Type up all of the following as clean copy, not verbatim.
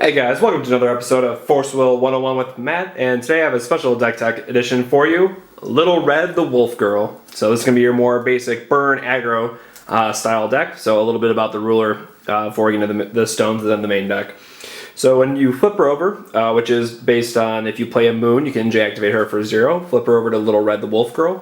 Hey guys, welcome to another episode of FOW101 with Matt, and today I have a special deck tech edition for you, Little Red the Loup-Garou. So this is going to be your more basic burn aggro style deck, so a little bit about the ruler before we get into the stones and then the main deck. So when you flip her over, which is based on if you play a moon, you can deactivate her for 0, flip her over to Little Red the Loup-Garou.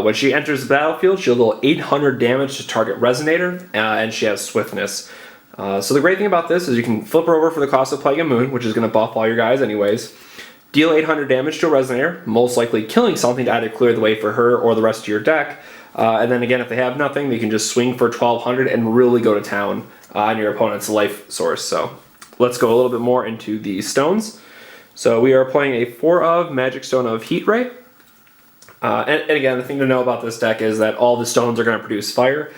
When she enters the battlefield, she'll deal 800 damage to target resonator, and she has swiftness. So the great thing about this is you can flip her over for the cost of playing a moon, which is going to buff all your guys anyways. Deal 800 damage to a resonator, most likely killing something to either clear the way for her or the rest of your deck. And then again, if they have nothing, they can just swing for 1200 and really go to town on your opponent's life source. So let's go a little bit more into the stones. So we are playing a 4 of Magic Stone of Heat Ray. And again, the thing to know about this deck is that all the stones are going to produce fire.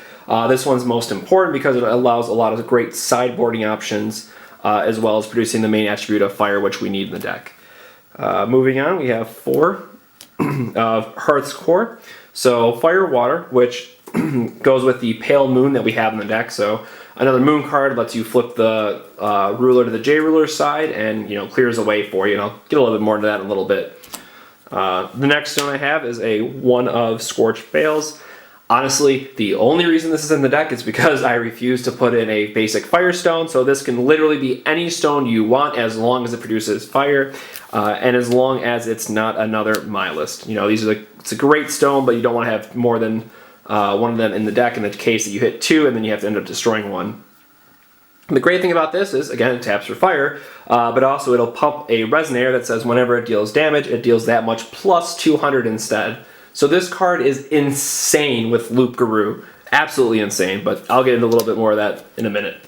This one's most important because it allows a lot of great sideboarding options, as well as producing the main attribute of fire, which we need in the deck. Moving on, we have 4 of Hearth's Core. So fire, water, which goes with the pale moon that we have in the deck. So another moon card lets you flip the ruler to the J ruler side and clears the way for you. And I'll get a little bit more into that in a little bit. The next stone I have is a 1 of Scorched Bales. Honestly, the only reason this is in the deck is because I refuse to put in a basic fire stone, so this can literally be any stone you want as long as it produces fire, and as long as it's not another Milest. It's a great stone, but you don't want to have more than one of them in the deck in the case that you hit 2 and then you have to end up destroying one. The great thing about this is, again, it taps for fire, but also it'll pump a resonator that says whenever it deals damage, it deals that much plus 200 instead. So this card is insane with Loup-Garou. Absolutely insane, but I'll get into a little bit more of that in a minute.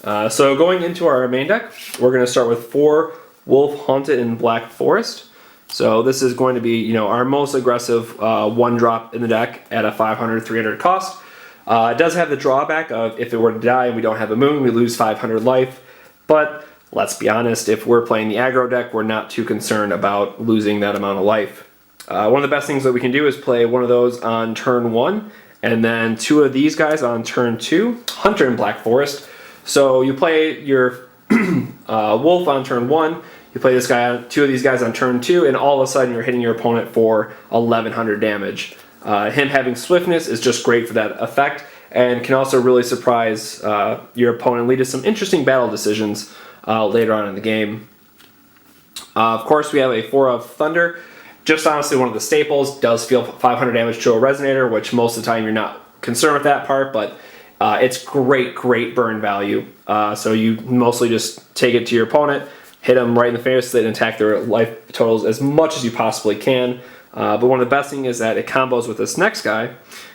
So going into our main deck, we're going to start with 4 Wolf Haunted in Black Forest. So this is going to be our most aggressive 1-drop in the deck at a 500-300 cost. It does have the drawback of if it were to die and we don't have a moon, we lose 500 life. But let's be honest, if we're playing the aggro deck, we're not too concerned about losing that amount of life. One of the best things that we can do is play one of those on turn 1, and then 2 of these guys on turn 2, Hunter in Black Forest. So you play your Wolf on turn 1, you play this guy, 2 of these guys on turn 2, and all of a sudden you're hitting your opponent for 1100 damage. Him having swiftness is just great for that effect, and can also really surprise your opponent, lead to some interesting battle decisions later on in the game. Of course, we have a 4 of Thunder. Just honestly one of the staples, does feel 500 damage to a resonator, which most of the time you're not concerned with that part, but it's great burn value. So you mostly just take it to your opponent, hit them right in the face, and attack their life totals as much as you possibly can. But one of the best things is that it combos with this next guy.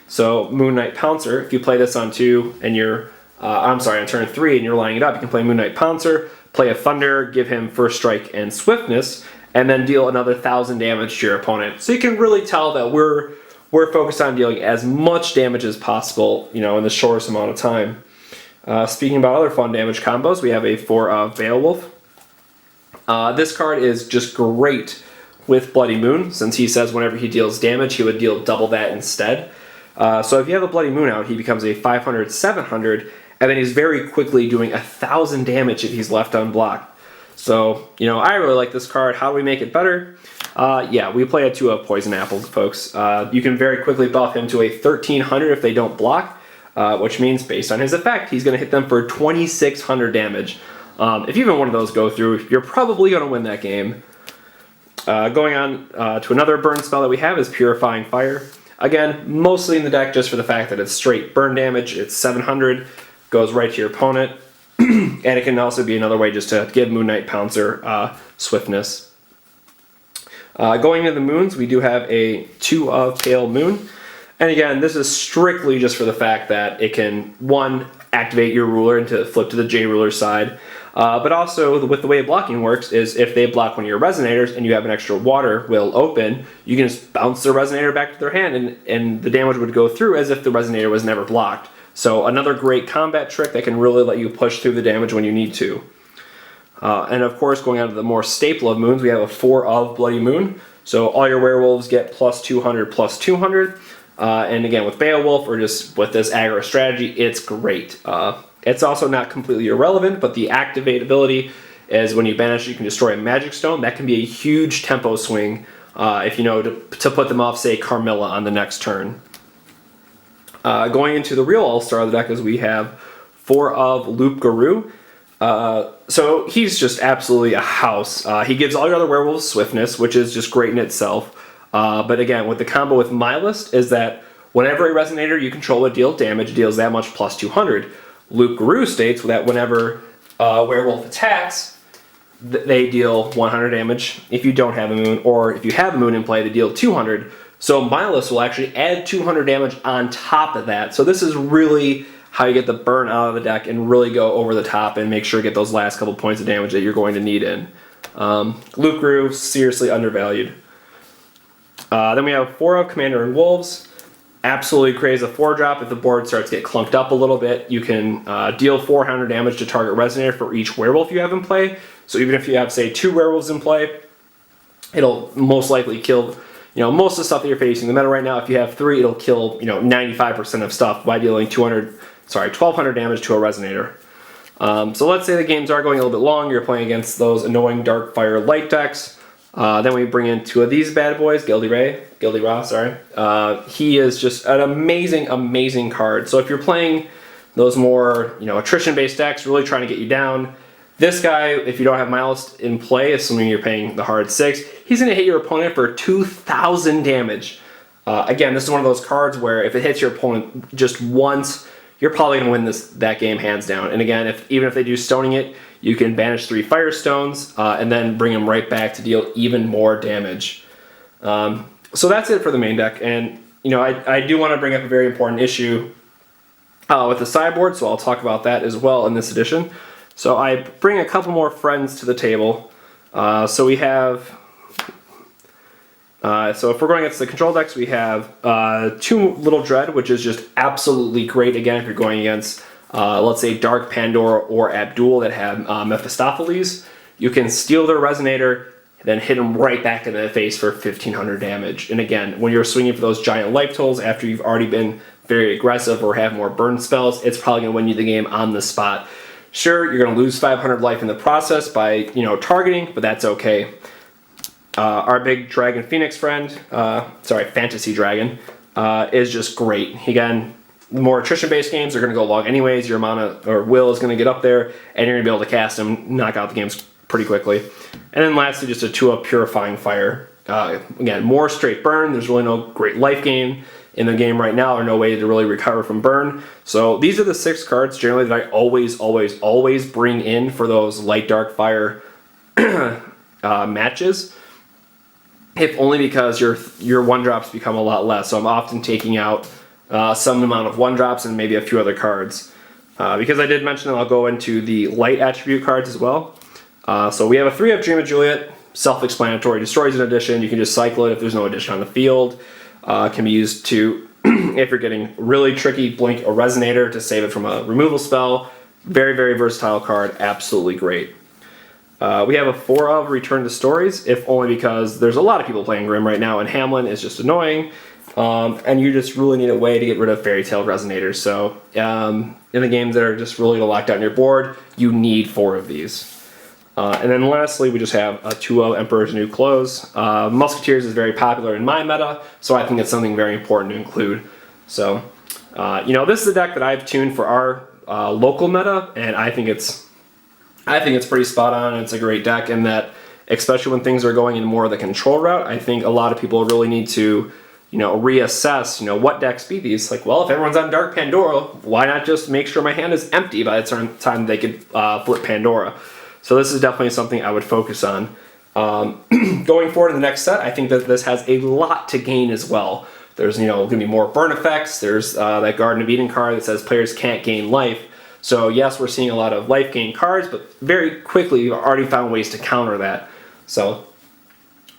So Moon Knight Pouncer, if you play this on 2 and you're, on turn 3 and you're lining it up, you can play Moon Knight Pouncer, play a Thunder, give him first strike and swiftness, and then deal another 1000 damage to your opponent. So you can really tell that we're focused on dealing as much damage as possible, in the shortest amount of time. Speaking about other fun damage combos, we have a 4 of Beowulf. This card is just great with Bloody Moon, since he says whenever he deals damage, he would deal double that instead. So if you have a Bloody Moon out, he becomes a 500-700, and then he's very quickly doing 1000 damage if he's left unblocked. So, I really like this card. How do we make it better? Yeah, we play a 2 of Poison Apples, folks. You can very quickly buff him to a 1300 if they don't block, which means based on his effect, he's going to hit them for 2600 damage. If even one of those go through, you're probably going to win that game. Going on to another burn spell that we have is Purifying Fire. Again, mostly in the deck just for the fact that it's straight burn damage. It's 700, goes right to your opponent. And it can also be another way just to give Moon Knight Pouncer swiftness. Going into the moons, we do have a 2 of Pale Moon. And again, this is strictly just for the fact that it can, 1, activate your ruler into flip to the J ruler side. But also, with the way blocking works, is if they block one of your resonators and you have an extra water will open, you can just bounce the resonator back to their hand and the damage would go through as if the resonator was never blocked. So another great combat trick that can really let you push through the damage when you need to. And of course, going on to the more staple of moons, we have a 4 of Bloody Moon. So all your werewolves get plus 200. And again, with Beowulf or just with this aggro strategy, it's great. It's also not completely irrelevant, but the activate ability is when you banish, you can destroy a magic stone. That can be a huge tempo swing if you know to put them off, say, Carmilla on the next turn. Going into the real all-star of the deck is we have 4 of Loup-Garou. So he's just absolutely a house. He gives all your other werewolves swiftness, which is just great in itself. But again, with the combo with Milest is that whenever a resonator you control would deal damage, deals that much plus 200. Loup-Garou states that whenever a werewolf attacks, they deal 100 damage if you don't have a moon, or if you have a moon in play, they deal 200. So Milest will actually add 200 damage on top of that. So this is really how you get the burn out of the deck and really go over the top and make sure to get those last couple points of damage that you're going to need in. Loup-Garou, seriously undervalued. Then we have 4 of Commander and Wolves. Absolutely crazy 4-drop. If the board starts to get clunked up a little bit, you can deal 400 damage to target resonator for each werewolf you have in play. So even if you have, say, 2 werewolves in play, it'll most likely kill most of the stuff that you're facing. The meta right now, if you have 3, it'll kill 95% of stuff by dealing 1,200 damage to a resonator. So let's say the games are going a little bit long. You're playing against those annoying dark fire light decks. Then we bring in 2 of these bad boys, Gilles, sorry. He is just an amazing card. So if you're playing those more attrition-based decks, really trying to get you down, this guy, if you don't have Milest in play, assuming you're paying the hard 6, he's going to hit your opponent for 2,000 damage. Again, this is one of those cards where if it hits your opponent just once, you're probably going to win that game hands down. And again, even if they do stoning it, you can banish 3 Firestones and then bring them right back to deal even more damage. So that's it for the main deck. And I do want to bring up a very important issue with the sideboard, so I'll talk about that as well in this edition. So I bring a couple more friends to the table. So we have, so if we're going against the control decks, we have 2 Little Dread, which is just absolutely great. Again, if you're going against, let's say, Dark Pandora or Abdul that have Mephistopheles, you can steal their resonator, then hit them right back in the face for 1,500 damage. And again, when you're swinging for those giant life totals after you've already been very aggressive or have more burn spells, it's probably going to win you the game on the spot. Sure, you're going to lose 500 life in the process by, targeting, but that's okay. Our big Dragon Phoenix friend, Fantasy Dragon, is just great. Again, the more attrition-based games are going to go long anyways. Your mana or will is going to get up there, and you're going to be able to cast them, knock out the games pretty quickly. And then lastly, just a 2 of Purifying Fire. Again, more straight burn. There's really no great life gain in the game right now, or no way to really recover from burn. So these are the 6 cards generally that I always bring in for those light dark fire matches, if only because your 1-drops become a lot less. So I'm often taking out some amount of 1-drops and maybe a few other cards. Because I did mention that I'll go into the light attribute cards as well. So we have a 3 of Dream of Juliet, self-explanatory, destroys an addition. You can just cycle it if there's no addition on the field. Can be used to, if you're getting really tricky, blink a resonator to save it from a removal spell. Very versatile card, absolutely great. We have a 4 of Return to Stories, if only because there's a lot of people playing Grim right now, and Hamlin is just annoying, and you just really need a way to get rid of Fairy Tale resonators. So in the games that are just really to lock down your board, you need 4 of these. And then lastly, we just have a 2 of Emperor's New Clothes. Musketeers is very popular in my meta, so I think it's something very important to include. So, this is a deck that I've tuned for our local meta, and I think it's pretty spot on. It's a great deck in that, especially when things are going in more of the control route, I think a lot of people really need to, reassess, what decks beat these. Like, well, if everyone's on Dark Pandora, why not just make sure my hand is empty by the time they could flip Pandora? So this is definitely something I would focus on. Going forward in the next set, I think that this has a lot to gain as well. There's, going to be more burn effects. There's that Garden of Eden card that says players can't gain life. So yes, we're seeing a lot of life gain cards, but very quickly you've already found ways to counter that. So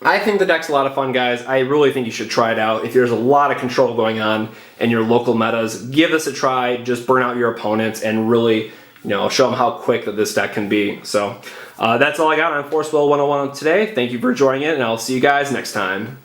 I think the deck's a lot of fun, guys. I really think you should try it out. If there's a lot of control going on in your local metas, give this a try. Just burn out your opponents and really show them how quick that this deck can be. So that's all I got on Force Will 101 today. Thank you for joining in, and I'll see you guys next time.